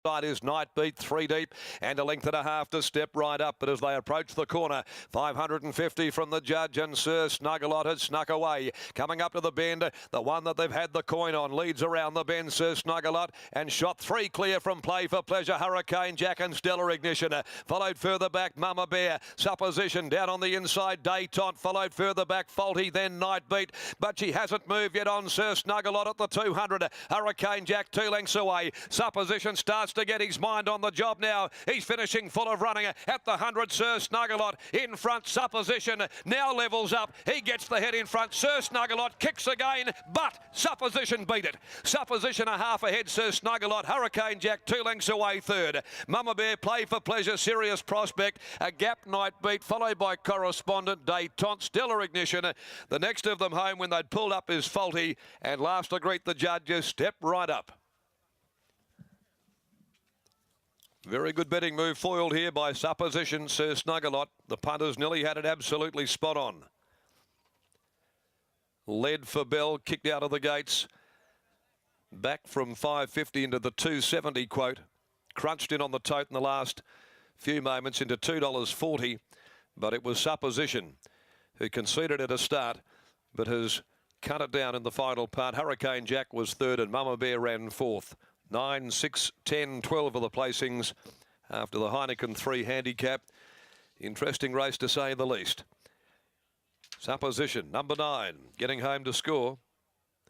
Side is Night Beat, 3 deep and a length and a half to step right up. But as they approach the corner, 550 from the judge, and Sir Snuggalot has snuck away. Coming up to the bend, the one that they've had the coin on leads around the bend, Sir Snuggalot, and shot 3 clear from Play for Pleasure, Hurricane Jack and Stellar Ignition. Followed further back, Mama Bear, Supposition down on the inside, Daytont. Followed further back, Faulty, then Night Beat, but she hasn't moved yet on Sir Snuggalot at the 200. Hurricane Jack 2 lengths away. Supposition starts to get his mind on the job now. He's finishing full of running at the 100. Sir Snuggalot in front. Supposition now levels up. He gets the head in front. Sir Snuggalot kicks again, but Supposition beat it. Supposition a half ahead. Sir Snuggalot. Hurricane Jack 2 lengths away third. Mama Bear, Play for Pleasure, Serious Prospect, a Gap, Night Beat, followed by Correspondent, Daytont, Stellar Ignition. The next of them home when they'd pulled up is Faulty, and last to greet the judges, Step Right Up. Very good betting move foiled here by Supposition, Sir Snuggalot. The punters nearly had it absolutely spot on. Led for Bell, kicked out of the gates. Back from 550 into the 270 quote. Crunched in on the tote in the last few moments into $2.40. But it was Supposition who conceded at a start, but has cut it down in the final part. Hurricane Jack was third and Mama Bear ran fourth. 9, 6, 10, 12 of the placings after the Heineken 3 handicap. Interesting race to say the least. Supposition, number 9, getting home to score.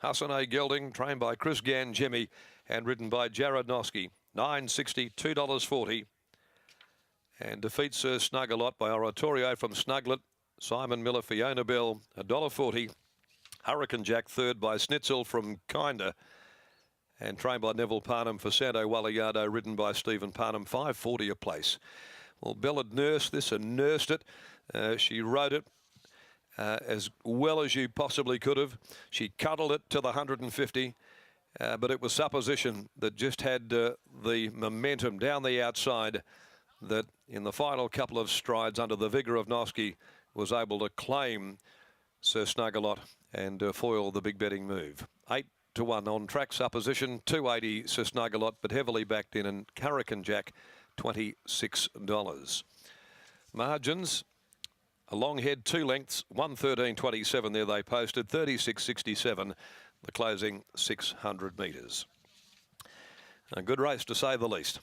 Hassan A. Gelding, trained by Chris Gangemi and ridden by Jared Noski. $9.60, $2.40. And defeats Sir Snuggalot by Oratorio from Snuglet. Simon Miller, Fiona Bell, $1.40. Hurricane Jack third by Snitzel from Kinder. And trained by Neville Parnham for Santo Walliardo, ridden by Stephen Parnham, $5.40 a place. Well, Bell had nursed this and nursed it. She rode it as well as you possibly could have. She cuddled it to the 150, but it was Supposition that just had the momentum down the outside that in the final couple of strides under the vigour of Noski was able to claim Sir Snuggalot and foil the big betting move. 8 to 1 on track. Supposition, $2.80 Sir Snuggalot, but heavily backed in, and Hurricane Jack, $26. Margins, a long head, 2 lengths, 1:13.27 there they posted, 36.67, the closing 600 metres. A good race to say the least.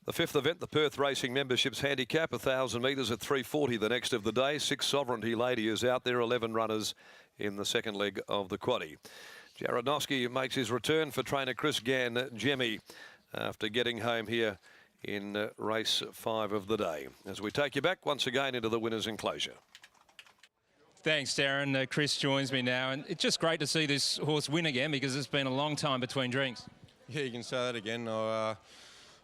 The fifth event, the Perth Racing Memberships Handicap, 1,000 metres at 3:40 the next of the day. 6 Sovereignty Lady is out there, 11 runners in the second leg of the quaddie. Jared Noski makes his return for trainer Chris Gangemi after getting home here in race 5 of the day. As we take you back once again into the winner's enclosure. Thanks, Darren. Chris joins me now, and it's just great to see this horse win again because it's been a long time between drinks. Yeah, you can say that again. I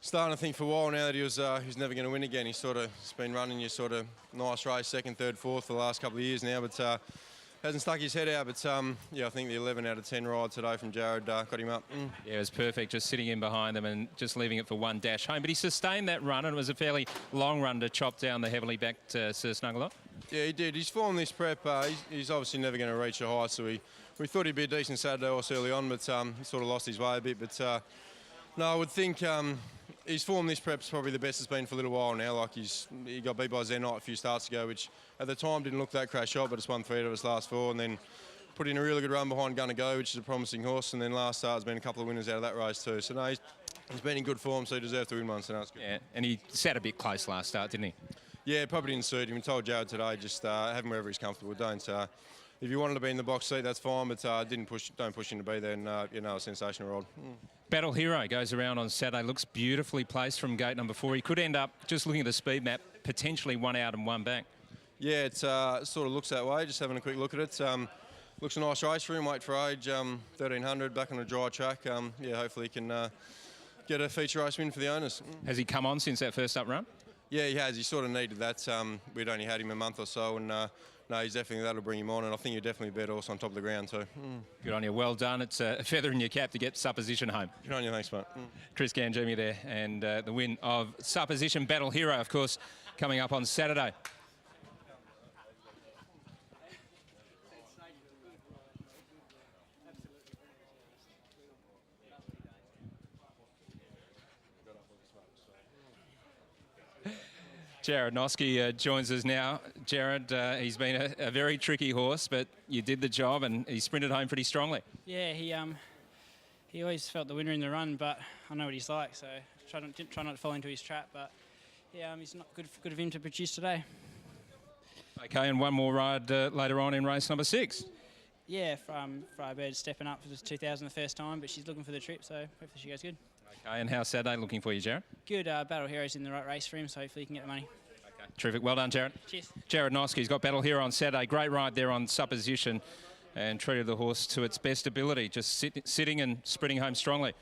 starting to think for a while now that he was never going to win again. He's been running your sort of nice race, second, third, fourth for the last couple of years now, but hasn't stuck his head out. But yeah, I think the 11 out of 10 ride today from Jared got him up. Yeah, it was perfect, just sitting in behind them and just leaving it for one dash home. But he sustained that run, and it was a fairly long run to chop down the heavily backed Sir Snuggalot. Yeah, he did. He's formed this prep. He's obviously never going to reach a high, so we thought he'd be a decent Saturday horse early on, but he sort of lost his way a bit. But no, I would think his form this prep's probably the best it's been for a little while now. Like he got beat by Zenite a few starts ago, which at the time didn't look that crash shot, but it's won 3 out of his last 4, and then put in a really good run behind Gonna Go, which is a promising horse, and then last start has been a couple of winners out of that race too. So no, he's been in good form, so he deserved to win one, so that's good. Yeah, and he sat a bit close last start, didn't he? Yeah, probably didn't suit him. I told Jared today, just have him wherever he's comfortable. If you wanted to be in the box seat, that's fine, but don't push him to be there, and a sensational ride. Battle Hero goes around on Saturday, looks beautifully placed from gate number 4. He could end up, just looking at the speed map, potentially 1 out and 1 back. Yeah, it sort of looks that way, just having a quick look at it. Looks a nice race for him, weight for age, 1,300, back on a dry track. Yeah, hopefully he can get a feature race win for the owners. Has he come on since that first up run? Yeah, he has. He sort of needed that. We'd only had him a month or so, and no, he's definitely, that'll bring him on, and I think you're definitely a better horse on top of the ground too. Good on you. Well done. It's a feather in your cap to get Supposition home. Good on you. Thanks, mate. Chris Gangemi there, and the win of Supposition. Battle Hero, of course, coming up on Saturday. Jared Noski joins us now. Jared, he's been a very tricky horse, but you did the job and he sprinted home pretty strongly. Yeah, he always felt the winner in the run, but I know what he's like, so didn't try not to fall into his trap. But yeah, he's not good of him to produce today. Okay, and one more ride later on in race number 6. Yeah, Firebird stepping up for the 2000 the first time, but she's looking for the trip, so hopefully she goes good. Okay, and how's Saturday looking for you, Jared? Good. Battle Hero's in the right race for him, so hopefully he can get the money. Okay, terrific. Well done, Jared. Cheers. Jared Noski's got Battle Hero on Saturday. Great ride there on supposition and treated the horse to its best ability, just sitting and sprinting home strongly.